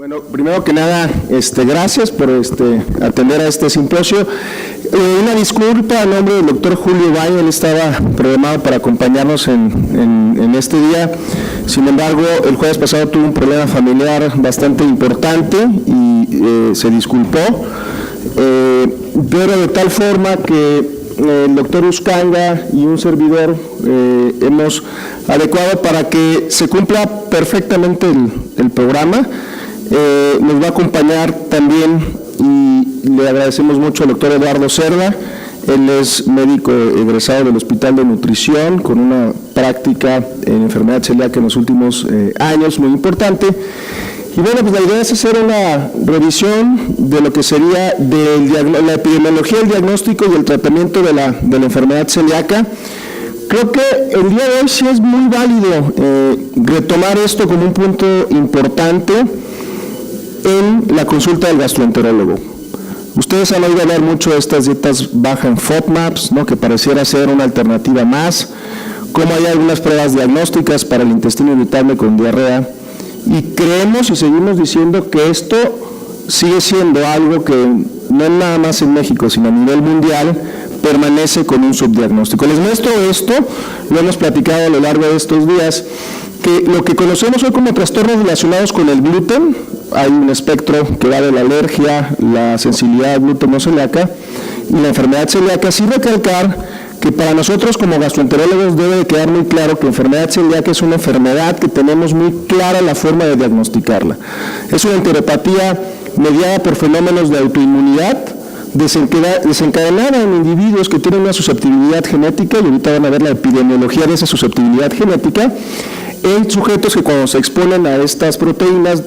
Bueno, primero que nada, gracias por atender a este simposio. Una disculpa a nombre del doctor Julio Valle, él estaba programado para acompañarnos en este día. Sin embargo, el jueves pasado tuvo un problema familiar bastante importante y se disculpó, pero de tal forma que el doctor Uscanga y un servidor hemos adecuado para que se cumpla perfectamente el programa. Nos va a acompañar también, y le agradecemos mucho al doctor Eduardo Cerda. Él es médico egresado del Hospital de Nutrición con una práctica en enfermedad celíaca en los últimos años, muy importante. Y bueno, pues la idea es hacer una revisión de lo que sería la epidemiología, el diagnóstico y el tratamiento de la enfermedad celíaca. Creo que el día de hoy sí es muy válido retomar esto como un punto importante en la consulta del gastroenterólogo. Ustedes han oído hablar mucho de estas dietas bajas en FODMAPs, ¿no?, que pareciera ser una alternativa más, como hay algunas pruebas diagnósticas para el intestino irritable con diarrea, y creemos y seguimos diciendo que esto sigue siendo algo que no nada más en México, sino a nivel mundial, permanece con un subdiagnóstico. Les muestro esto, lo hemos platicado a lo largo de estos días, que lo que conocemos hoy como trastornos relacionados con el gluten, hay un espectro que va de la alergia, la sensibilidad gluteno-celíaca y la enfermedad celíaca. Sí recalcar que para nosotros como gastroenterólogos debe de quedar muy claro que enfermedad celíaca es una enfermedad que tenemos muy clara la forma de diagnosticarla. Es una enteropatía mediada por fenómenos de autoinmunidad, desencadenada en individuos que tienen una susceptibilidad genética, y ahorita van a ver la epidemiología de esa susceptibilidad genética, en sujetos que cuando se exponen a estas proteínas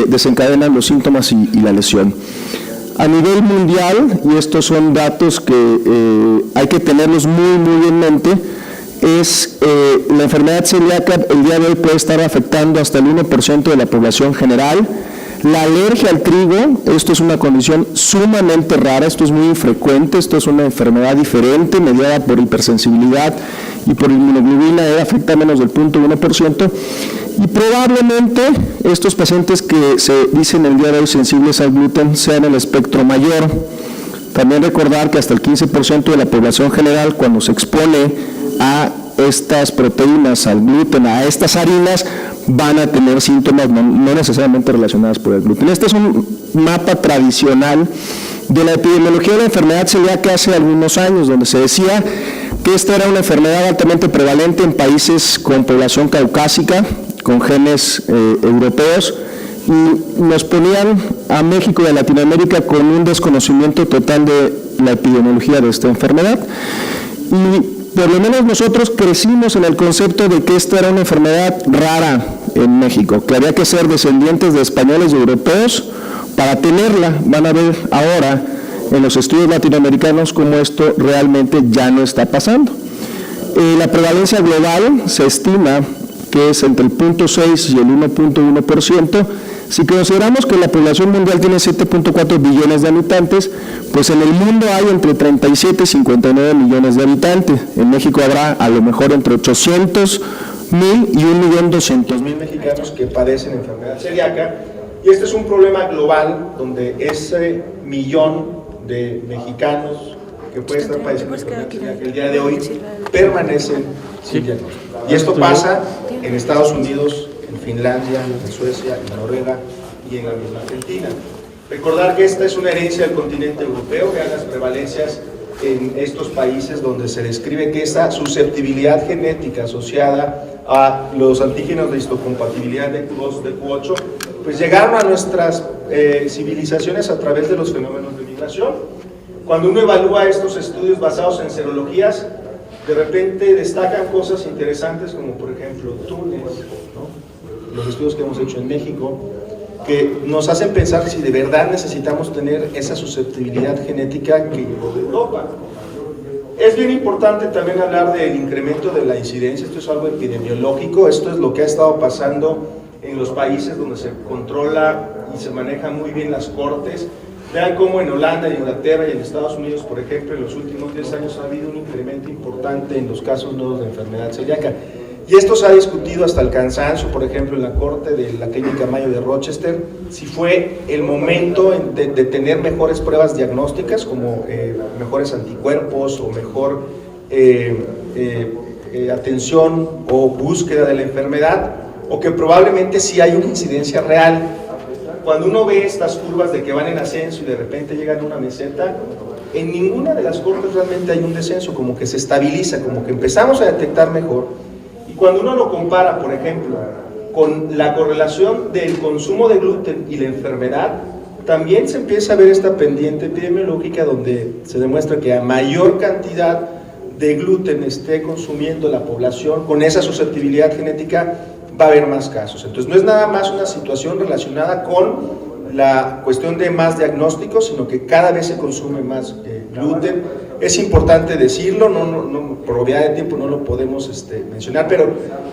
desencadenan los síntomas y la lesión. A nivel mundial, y estos son datos que hay que tenerlos muy en mente, es la enfermedad celíaca el día de hoy puede estar afectando hasta el 1% de la población general. La alergia al trigo, esto es una condición sumamente rara, esto es muy infrecuente, esto es una enfermedad diferente, mediada por hipersensibilidad y por inmunoglobulina E, afecta menos del 0.1%, y probablemente estos pacientes que se dicen el día de hoy sensibles al gluten sean el espectro mayor. También recordar que hasta el 15% de la población general, cuando se expone a estas proteínas, al gluten, a estas harinas, van a tener síntomas no necesariamente relacionados por el gluten. Este es un mapa tradicional de la epidemiología de la enfermedad celíaca hace algunos años, donde se decía que esta era una enfermedad altamente prevalente en países con población caucásica, con genes europeos, y nos ponían a México y a Latinoamérica con un desconocimiento total de la epidemiología de esta enfermedad. Y por lo menos nosotros crecimos en el concepto de que esta era una enfermedad rara en México, que había que ser descendientes de españoles y europeos para tenerla. Van a ver ahora en los estudios latinoamericanos cómo esto realmente ya no está pasando. La prevalencia global se estima que es entre el 0.6 y el 1.1%. Si consideramos que la población mundial tiene 7.4 billones de habitantes, pues en el mundo hay entre 37 y 59 millones de habitantes. En México habrá a lo mejor entre 800,000 y 1.200.000 mexicanos que padecen enfermedad celíaca, y este es un problema global donde ese millón de mexicanos que puede estar padeciendo enfermedad celíaca el día de hoy permanecen sin diagnóstico. Y esto pasa en Estados Unidos, en Finlandia, en Suecia, en Noruega y en la misma Argentina. Recordar que esta es una herencia del continente europeo, vean las prevalencias en estos países donde se describe que esta susceptibilidad genética asociada a los antígenos de histocompatibilidad de Q2, de Q8, pues llegaron a nuestras civilizaciones a través de los fenómenos de migración. Cuando uno evalúa estos estudios basados en serologías, de repente destacan cosas interesantes como por ejemplo Túnez, ¿no?, los estudios que hemos hecho en México, que nos hacen pensar si de verdad necesitamos tener esa susceptibilidad genética que llegó de Europa. Es bien importante también hablar del incremento de la incidencia. Esto es algo epidemiológico, esto es lo que ha estado pasando en los países donde se controla y se manejan muy bien las cortes. Vean cómo en Holanda, en Inglaterra y en Estados Unidos, por ejemplo, en los últimos 10 años ha habido un incremento importante en los casos nuevos de enfermedad celíaca. Y esto se ha discutido hasta el cansancio, por ejemplo, en la corte de la Clínica Mayo de Rochester, si fue el momento de tener mejores pruebas diagnósticas, como mejores anticuerpos o mejor atención o búsqueda de la enfermedad, o que probablemente sí hay una incidencia real. Cuando uno ve estas curvas de que van en ascenso y de repente llegan a una meseta, en ninguna de las cortes realmente hay un descenso, como que se estabiliza, como que empezamos a detectar mejor. Y cuando uno lo compara, por ejemplo, con la correlación del consumo de gluten y la enfermedad, también se empieza a ver esta pendiente epidemiológica donde se demuestra que a mayor cantidad de gluten esté consumiendo la población con esa susceptibilidad genética, va a haber más casos. Entonces no es nada más una situación relacionada con la cuestión de más diagnósticos, sino que cada vez se consume más gluten. Es importante decirlo, por obviedad de tiempo no lo podemos mencionar, pero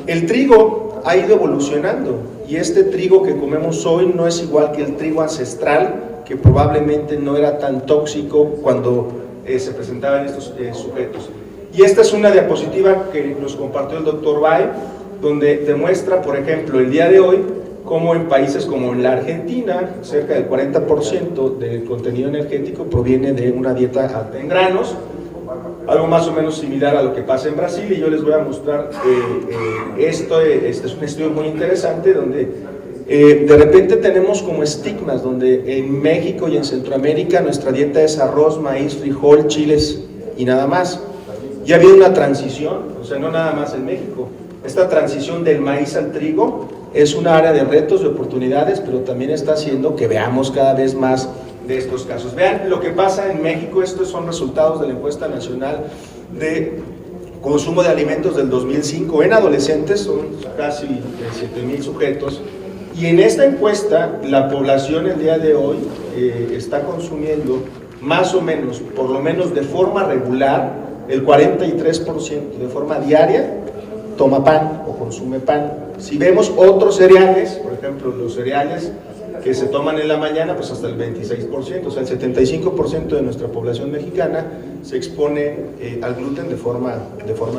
el trigo ha ido evolucionando y este trigo que comemos hoy no es igual que el trigo ancestral, que probablemente no era tan tóxico cuando se presentaban estos sujetos. Y esta es una diapositiva que nos compartió el doctor Bay, donde demuestra, por ejemplo, el día de hoy, cómo en países como en la Argentina, cerca del 40% del contenido energético proviene de una dieta alta en granos, algo más o menos similar a lo que pasa en Brasil, y yo les voy a mostrar esto es un estudio muy interesante, donde de repente tenemos como estigmas, donde en México y en Centroamérica nuestra dieta es arroz, maíz, frijol, chiles y nada más. Y ha habido una transición, o sea, no nada más en México. Esta transición del maíz al trigo es una área de retos, de oportunidades, pero también está haciendo que veamos cada vez más de estos casos. Vean lo que pasa en México. Estos son resultados de la encuesta nacional de consumo de alimentos del 2005 en adolescentes, son casi 7,000 sujetos. Y en esta encuesta, la población el día de hoy está consumiendo más o menos, por lo menos de forma regular, el 43% de forma diaria toma pan o consume pan. Si vemos otros cereales, por ejemplo los cereales que se toman en la mañana, pues hasta el 26%, o sea el 75% de nuestra población mexicana se expone al gluten de forma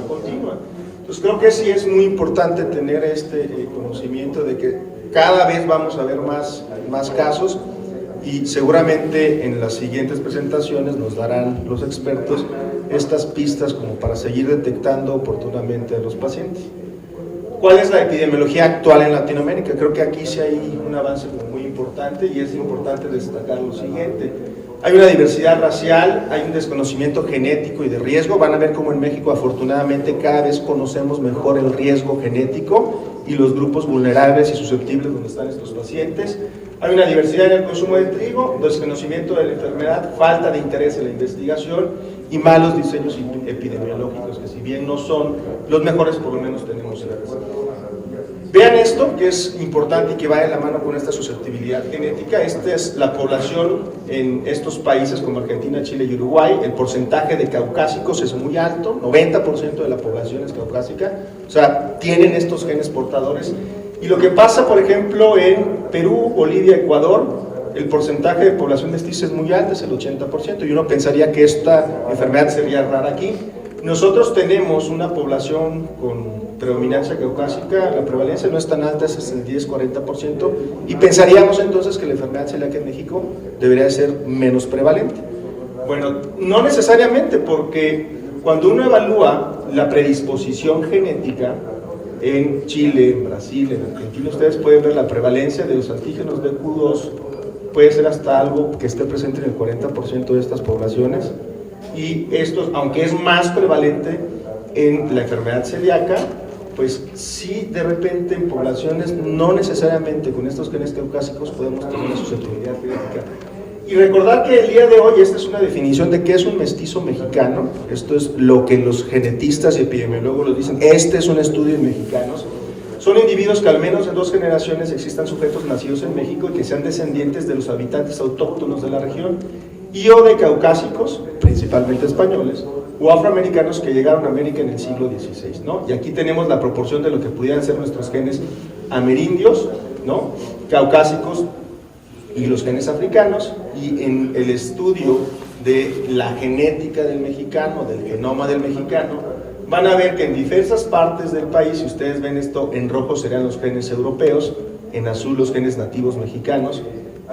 continua. Entonces creo que sí es muy importante tener este conocimiento de que cada vez vamos a ver más casos, y seguramente en las siguientes presentaciones nos darán los expertos estas pistas como para seguir detectando oportunamente a los pacientes. ¿Cuál es la epidemiología actual en Latinoamérica? Creo que aquí sí hay un avance muy importante, y es importante destacar lo siguiente. Hay una diversidad racial, hay un desconocimiento genético y de riesgo. Van a ver cómo en México afortunadamente cada vez conocemos mejor el riesgo genético y los grupos vulnerables y susceptibles donde están estos pacientes. Hay una diversidad en el consumo de trigo, desconocimiento de la enfermedad, falta de interés en la investigación y malos diseños epidemiológicos, que si bien no son los mejores, por lo menos tenemos certeza. Vean esto, que es importante y que va de la mano con esta susceptibilidad genética. Esta es la población en estos países como Argentina, Chile y Uruguay. El porcentaje de caucásicos es muy alto, 90% de la población es caucásica, o sea, tienen estos genes portadores. Y lo que pasa, por ejemplo, en Perú, Bolivia, Ecuador, el porcentaje de población mestiza es muy alto, es el 80%, y uno pensaría que esta enfermedad sería rara aquí. Nosotros tenemos una población con predominancia caucásica, la prevalencia no es tan alta, es el 10-40%, y pensaríamos entonces que la enfermedad celíaca en México debería ser menos prevalente. Bueno, no necesariamente, porque cuando uno evalúa la predisposición genética en Chile, en Brasil, en Argentina, ustedes pueden ver la prevalencia de los antígenos de Q2, puede ser hasta algo que esté presente en el 40% de estas poblaciones, y esto, aunque es más prevalente en la enfermedad celíaca, pues sí, de repente en poblaciones no necesariamente con estos genes caucásicos podemos tener una susceptibilidad genética. Y recordar que el día de hoy, esta es una definición de qué es un mestizo mexicano. Esto es lo que los genetistas y epidemiólogos lo dicen. Este es un estudio en mexicanos. Son individuos que al menos en 2 generaciones existan sujetos nacidos en México y que sean descendientes de los habitantes autóctonos de la región, y o de caucásicos, principalmente españoles, o afroamericanos que llegaron a América en el siglo XVI, ¿no? Y aquí tenemos la proporción de lo que pudieran ser nuestros genes amerindios, ¿no? Caucásicos y los genes africanos, y en el estudio de la genética del mexicano, del genoma del mexicano, van a ver que en diversas partes del país, si ustedes ven esto, en rojo serían los genes europeos, en azul los genes nativos mexicanos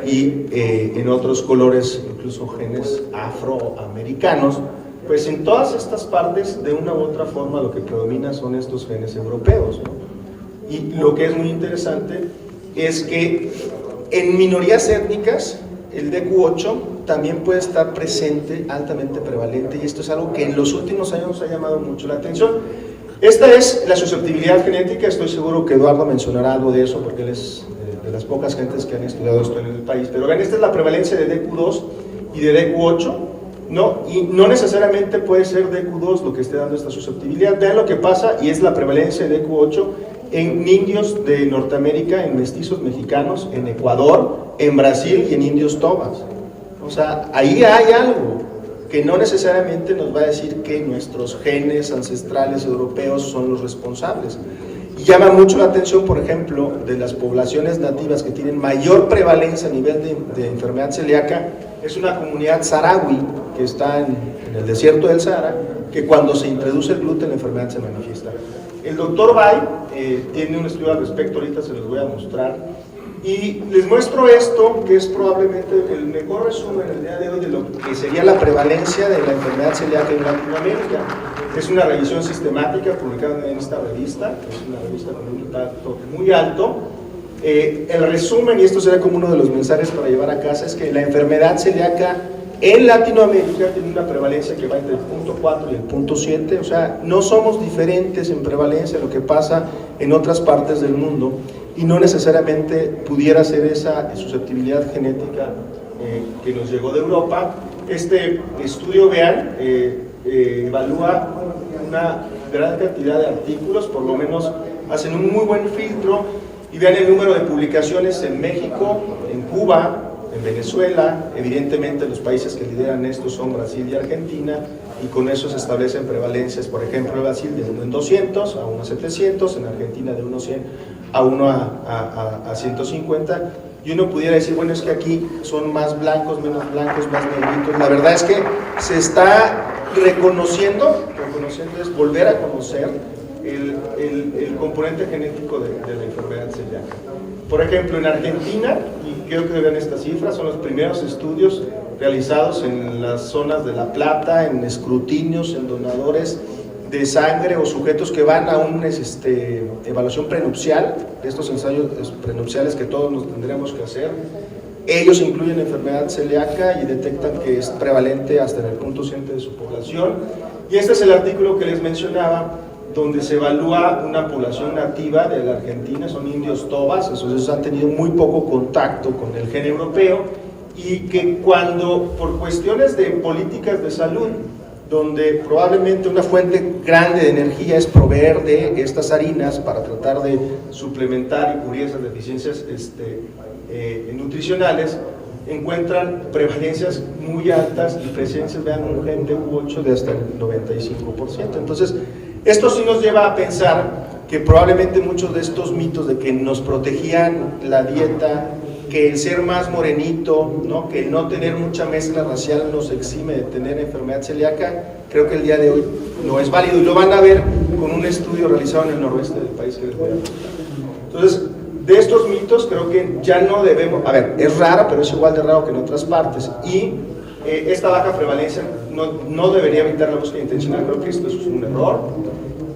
y en otros colores incluso genes afroamericanos, pues en todas estas partes de una u otra forma lo que predomina son estos genes europeos, ¿no? Y lo que es muy interesante es que en minorías étnicas el DQ8 también puede estar presente, altamente prevalente, y esto es algo que en los últimos años ha llamado mucho la atención. Esta es la susceptibilidad genética, estoy seguro que Eduardo mencionará algo de eso, porque él es de las pocas gentes que han estudiado esto en el país, pero vean, esta es la prevalencia de DQ2 y de DQ8, ¿no? Y no necesariamente puede ser DQ2 lo que esté dando esta susceptibilidad. Vean lo que pasa, y es la prevalencia de DQ8 en indios de Norteamérica, en mestizos mexicanos, en Ecuador, en Brasil y en indios tobas. O sea, ahí hay algo que no necesariamente nos va a decir que nuestros genes ancestrales europeos son los responsables. Y llama mucho la atención, por ejemplo, de las poblaciones nativas que tienen mayor prevalencia a nivel de enfermedad celíaca, es una comunidad saharaui que está en el desierto del Sahara, que cuando se introduce el gluten la enfermedad se manifiesta. El doctor Bay tiene un estudio al respecto, ahorita se los voy a mostrar. Y les muestro esto, que es probablemente el mejor resumen el día de hoy de lo que sería la prevalencia de la enfermedad celíaca en Latinoamérica. Es una revisión sistemática publicada en esta revista, que es una revista con un impacto muy alto. El resumen, y esto será como uno de los mensajes para llevar a casa, es que la enfermedad celíaca en Latinoamérica tiene una prevalencia que va entre el 0.4 y el 0.7, o sea, no somos diferentes en prevalencia de lo que pasa en otras partes del mundo, y no necesariamente pudiera ser esa susceptibilidad genética que nos llegó de Europa. Este estudio, vean, evalúa una gran cantidad de artículos, por lo menos hacen un muy buen filtro, y vean el número de publicaciones en México, en Cuba, en Venezuela. Evidentemente los países que lideran esto son Brasil y Argentina, y con eso se establecen prevalencias, por ejemplo, en Brasil de 1 en 200 a 1 a 700, en Argentina de 1 a 100 a 1 a 150, y uno pudiera decir, bueno, es que aquí son más blancos, menos blancos, más negritos. La verdad es que se está reconociendo es volver a conocer el componente genético de la enfermedad celíaca. Por ejemplo, en Argentina, y creo que vean estas cifras, son los primeros estudios realizados en las zonas de La Plata, en escrutinios, en donadores de sangre o sujetos que van a una evaluación prenupcial, estos ensayos prenupciales que todos nos tendremos que hacer. Ellos incluyen enfermedad celíaca y detectan que es prevalente hasta en el 0.7 de su población. Y este es el artículo que les mencionaba, donde se evalúa una población nativa de la Argentina, son indios tobas, esos han tenido muy poco contacto con el gen europeo, y que cuando, por cuestiones de políticas de salud, donde probablemente una fuente grande de energía es proveer de estas harinas para tratar de suplementar y cubrir esas deficiencias nutricionales, encuentran prevalencias muy altas y presencias, vean, un gen DQ8 de hasta el 95%. Entonces, esto sí nos lleva a pensar que probablemente muchos de estos mitos de que nos protegían la dieta, que el ser más morenito, ¿no?, que el no tener mucha mezcla racial nos exime de tener enfermedad celíaca, creo que el día de hoy no es válido, y lo van a ver con un estudio realizado en el noroeste del país que les voy a mostrar. Entonces, de estos mitos creo que ya no debemos, a ver, es raro, pero es igual de raro que en otras partes, y esta baja prevalencia no debería evitar la búsqueda intencional. Creo que esto es un error.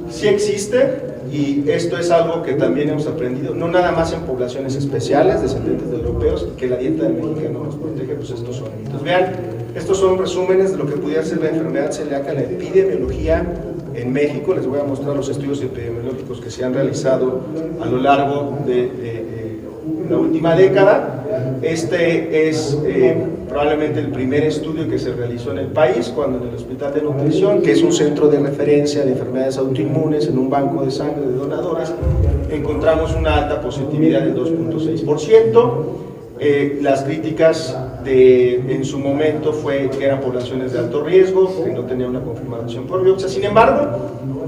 Sí existe, y esto es algo que también hemos aprendido, no nada más en poblaciones especiales, descendientes de europeos, que la dieta del mexicano nos protege, pues estos son mitos. Vean, estos son resúmenes de lo que pudiera ser la enfermedad celíaca, la epidemiología en México. Les voy a mostrar los estudios epidemiológicos que se han realizado a lo largo de la última década. Este es probablemente el primer estudio que se realizó en el país, cuando en el Hospital de Nutrición, que es un centro de referencia de enfermedades autoinmunes, en un banco de sangre de donadores, encontramos una alta positividad del 2.6%. Las críticas en su momento fue que eran poblaciones de alto riesgo, que no tenían una confirmación por biopsia. Sin embargo,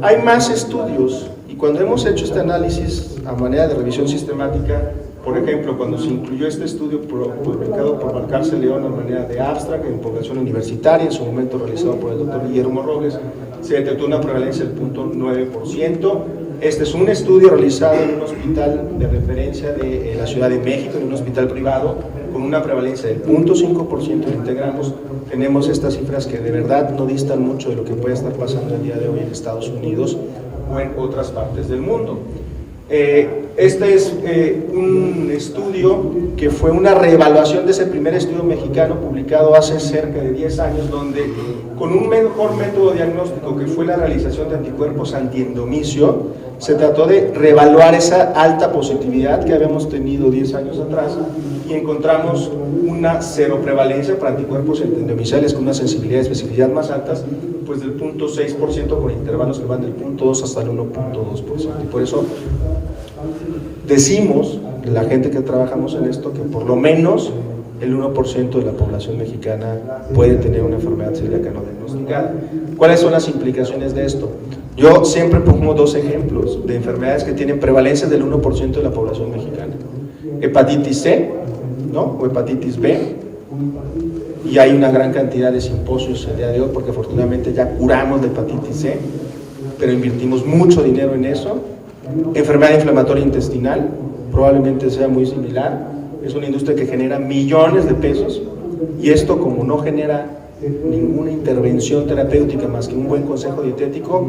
hay más estudios, y cuando hemos hecho este análisis a manera de revisión sistemática, Por ejemplo, cuando se incluyó este estudio publicado por Balcarce León de manera de abstract en población universitaria, en su momento realizado por el doctor Guillermo Robles, se detectó una prevalencia del 0.9%. Este es un estudio realizado en un hospital de referencia de la Ciudad de México, en un hospital privado, con una prevalencia del 0.5%. Lo integramos, tenemos estas cifras que de verdad no distan mucho de lo que puede estar pasando el día de hoy en Estados Unidos o en otras partes del mundo. Este es un estudio que fue una reevaluación de ese primer estudio mexicano publicado hace cerca de 10 años, donde con un mejor método diagnóstico que fue la realización de anticuerpos antiendomicio, se trató de reevaluar esa alta positividad que habíamos tenido 10 años atrás y encontramos una cero prevalencia para anticuerpos endomiciales con una sensibilidad y especificidad más altas, pues del 0.6% con intervalos que van del 0.2 hasta el 1.2%. Y por eso decimos, la gente que trabajamos en esto, que por lo menos el 1% de la población mexicana puede tener una enfermedad celíaca no diagnosticada. ¿Cuáles son las implicaciones de esto? Yo siempre pongo dos ejemplos de enfermedades que tienen prevalencia del 1% de la población mexicana. Hepatitis C, ¿no? O hepatitis B, y hay una gran cantidad de simposios el día de hoy porque afortunadamente ya curamos la hepatitis C, pero invertimos mucho dinero en eso. Enfermedad inflamatoria intestinal, probablemente sea muy similar, es una industria que genera millones de pesos y esto, como no genera ninguna intervención terapéutica más que un buen consejo dietético,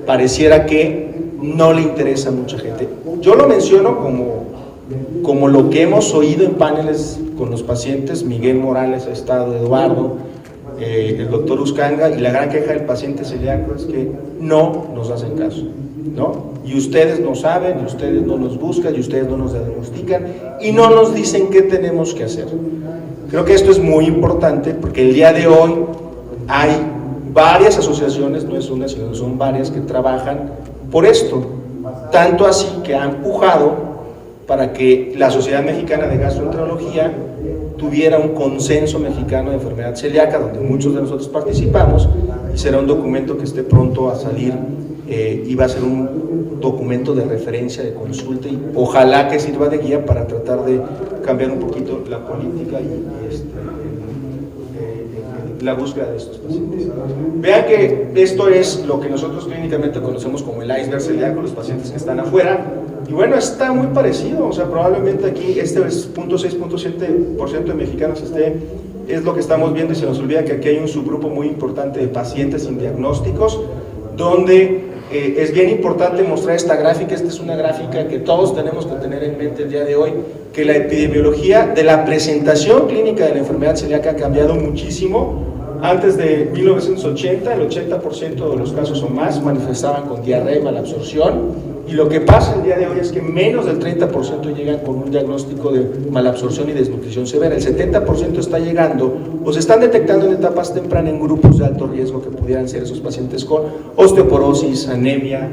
pareciera que no le interesa a mucha gente. Yo lo menciono como lo que hemos oído en paneles con los pacientes. Miguel Morales ha estado, Eduardo, el doctor Uscanga, y la gran queja del paciente celíaco es que no nos hacen caso, ¿no? Y ustedes no saben, y ustedes no nos buscan, y ustedes no nos diagnostican, y no nos dicen qué tenemos que hacer. Creo que esto es muy importante porque el día de hoy hay varias asociaciones, no es una, sino son varias que trabajan por esto, tanto así que han empujado para que la Sociedad Mexicana de Gastroenterología tuviera un consenso mexicano de enfermedad celíaca, donde muchos de nosotros participamos, y será un documento que esté pronto a salir, y va a ser un documento de referencia, de consulta, y ojalá que sirva de guía para tratar de cambiar un poquito la política y la búsqueda de estos pacientes. Vean que esto es lo que nosotros clínicamente conocemos como el iceberg celíaco, los pacientes que están afuera, y bueno, está muy parecido, o sea, probablemente aquí este es 0.6% de mexicanos es lo que estamos viendo, y se nos olvida que aquí hay un subgrupo muy importante de pacientes sin diagnósticos, donde es bien importante mostrar esta gráfica. Esta es una gráfica que todos tenemos que tener en mente el día de hoy, que la epidemiología de la presentación clínica de la enfermedad celíaca ha cambiado muchísimo. Antes de 1980, el 80% de los casos o más manifestaban con diarrea y malabsorción, y lo que pasa el día de hoy es que menos del 30% llegan con un diagnóstico de malabsorción y desnutrición severa. El 70% está llegando o se están detectando en etapas tempranas en grupos de alto riesgo que pudieran ser esos pacientes con osteoporosis, anemia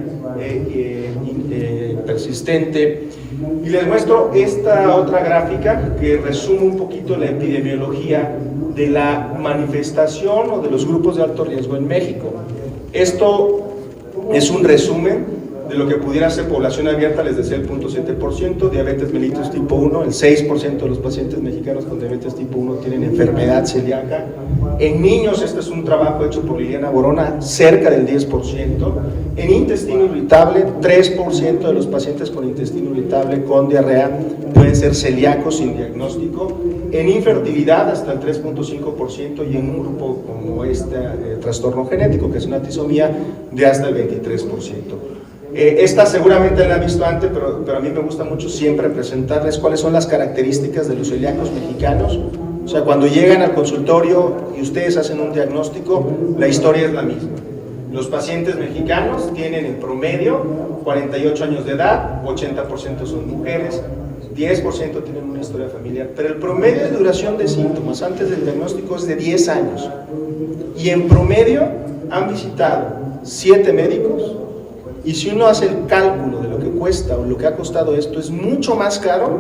persistente. Y les muestro esta otra gráfica que resume un poquito la epidemiología de la manifestación o de los grupos de alto riesgo en México. Esto es un resumen de lo que pudiera ser población abierta, les decía el 0.7%, diabetes mellitus tipo 1, el 6% de los pacientes mexicanos con diabetes tipo 1 tienen enfermedad celíaca. En niños, este es un trabajo hecho por Liliana Borona, cerca del 10%. En intestino irritable, 3% de los pacientes con intestino irritable con diarrea pueden ser celíacos sin diagnóstico. En infertilidad, hasta el 3.5%, y en un grupo como este trastorno genético, que es una trisomía, de hasta el 23%. Esta seguramente la han visto antes, pero a mí me gusta mucho siempre presentarles cuáles son las características de los celíacos mexicanos. O sea, cuando llegan al consultorio y ustedes hacen un diagnóstico, la historia es la misma. Los pacientes mexicanos tienen en promedio 48 años de edad, 80% son mujeres, 10% tienen una historia familiar, pero el promedio de duración de síntomas antes del diagnóstico es de 10 años. Y en promedio han visitado 7 médicos, y si uno hace el cálculo de lo que cuesta o lo que ha costado esto, es mucho más caro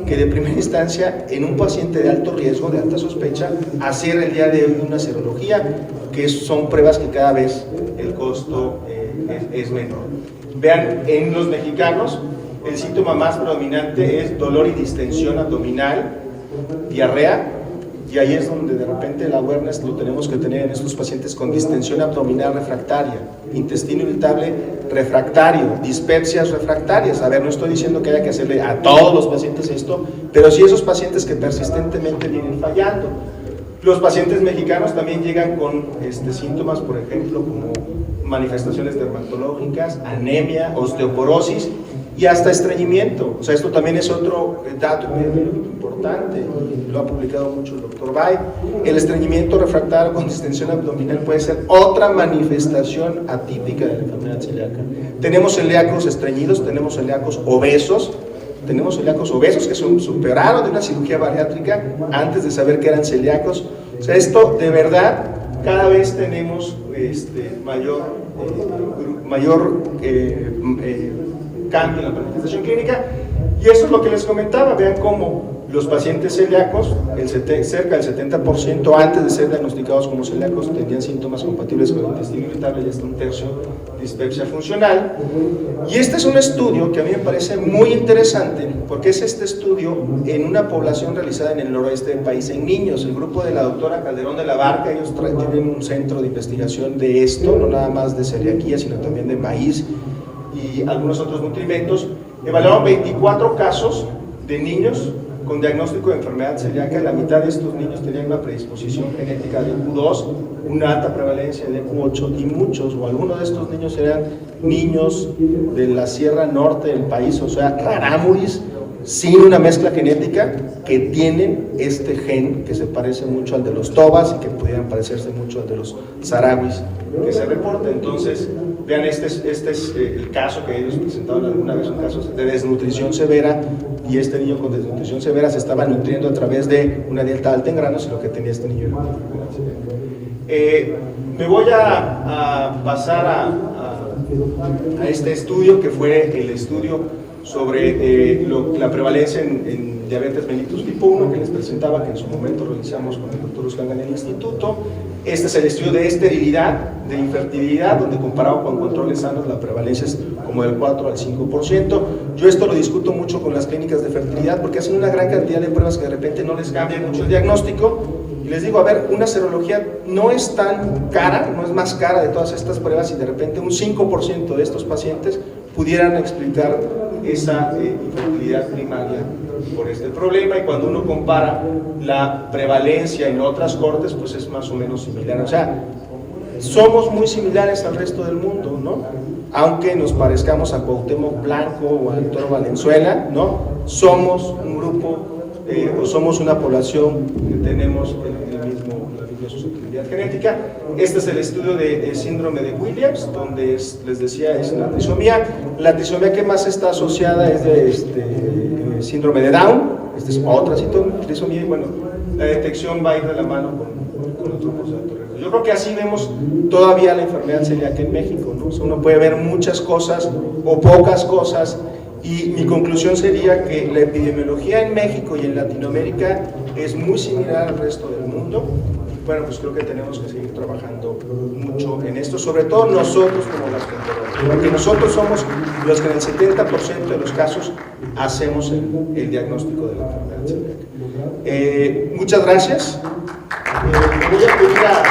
que de primera instancia en un paciente de alto riesgo, de alta sospecha, hacer el día de hoy una serología, que son pruebas que cada vez el costo es menor. Vean, en los mexicanos, el síntoma más predominante es dolor y distensión abdominal, diarrea, y ahí es donde de repente el awareness lo tenemos que tener en estos pacientes con distensión abdominal refractaria, intestino irritable refractario, dispepsias refractarias. A ver, no estoy diciendo que haya que hacerle a todos los pacientes esto, pero sí esos pacientes que persistentemente vienen fallando. Los pacientes mexicanos también llegan con síntomas, por ejemplo, como manifestaciones dermatológicas, anemia, osteoporosis y hasta estreñimiento. O sea, esto también es otro dato importante, lo ha publicado mucho el doctor Bay. El estreñimiento refractario con distensión abdominal puede ser otra manifestación atípica de la enfermedad celíaca. Tenemos celíacos estreñidos, tenemos celíacos obesos que se superaron de una cirugía bariátrica antes de saber que eran celíacos. O sea, esto de verdad, cada vez tenemos mayor cambio en la manifestación clínica, y eso es lo que les comentaba. Vean cómo los pacientes celíacos, cerca del 70% antes de ser diagnosticados como celíacos tenían síntomas compatibles con el intestino irritable y hasta un tercio dispepsia funcional. Y este es un estudio que a mí me parece muy interesante, porque es este estudio en una población realizada en el noroeste del país, en niños. El grupo de la doctora Calderón de la Barca, ellos tienen un centro de investigación de esto, no nada más de celiaquía, sino también de maíz y algunos otros nutrimentos. Evaluaron 24 casos de niños con diagnóstico de enfermedad celíaca. La mitad de estos niños tenían una predisposición genética de EQ2, una alta prevalencia de EQ8, y muchos o algunos de estos niños eran niños de la Sierra Norte del país, o sea, rarámuris, sin una mezcla genética, que tienen este gen que se parece mucho al de los tobas y que pudieran parecerse mucho al de los saharauis que se reporta. Entonces, vean, este es el caso que ellos presentaron alguna vez, un caso de desnutrición severa, y este niño con desnutrición severa se estaba nutriendo a través de una dieta alta en granos, y lo que tenía este niño era una celíaca. Me voy a pasar a este estudio, que fue el estudio sobre la prevalencia en diabetes mellitus tipo 1 que les presentaba, que en su momento realizamos con el doctor Uscanga en el instituto. Este es el estudio de esterilidad, de infertilidad, donde comparado con controles sanos la prevalencia es como del 4 al 5%. Yo esto lo discuto mucho con las clínicas de fertilidad, porque hacen una gran cantidad de pruebas que de repente no les cambia mucho el diagnóstico, y les digo, a ver, una serología no es tan cara, no es más cara de todas estas pruebas, y de repente un 5% de estos pacientes pudieran explicar esa infertilidad primaria por este problema, y cuando uno compara la prevalencia en otras cortes, pues es más o menos similar. O sea, somos muy similares al resto del mundo, ¿no? Aunque nos parezcamos a Cuauhtémoc Blanco o a Toro Valenzuela, ¿no? Somos un grupo o somos una población que tenemos la misma susceptibilidad genética. Este es el estudio de síndrome de Williams, donde les decía, es la trisomía. La trisomía que más está asociada es de síndrome de Down. Esta es otra trisomía, y bueno, la detección va a ir de la mano con otro proceso de Torres. Yo creo que así vemos todavía la enfermedad celíaca en México, ¿no? O sea, uno puede ver muchas cosas o pocas cosas, y mi conclusión sería que la epidemiología en México y en Latinoamérica es muy similar al resto del mundo. Bueno, pues creo que tenemos que seguir trabajando mucho en esto, sobre todo nosotros como gastroenterólogos, porque nosotros somos los que en el 70% de los casos hacemos el diagnóstico de la enfermedad celíaca. Muchas gracias. Me voy a pedir a